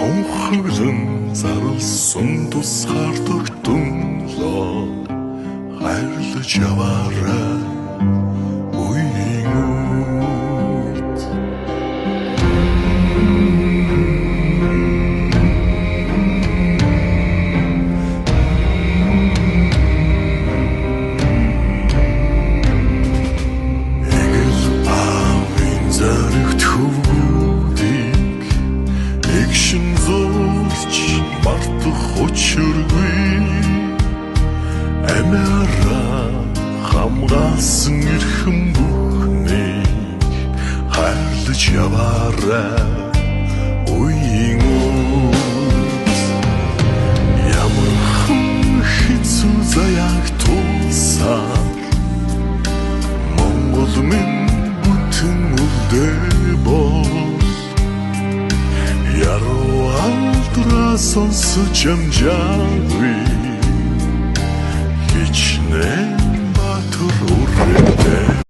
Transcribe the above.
Сонхоглон зарлсан тусгаардаг тунлоо хайрлаж яваарай үеийн үед. Эгэл аавын заригт хөвгүүдийг эгшин зурч мартах учиргүй амиараа хамгаалсан эрхэм бүхнийг хайрлаж яваарай үеийн үед. Ямар хэцүү заяаг тулсаар Монгол минь бүтэн үлдээ бол яруу алдraa сонсож амжаагүй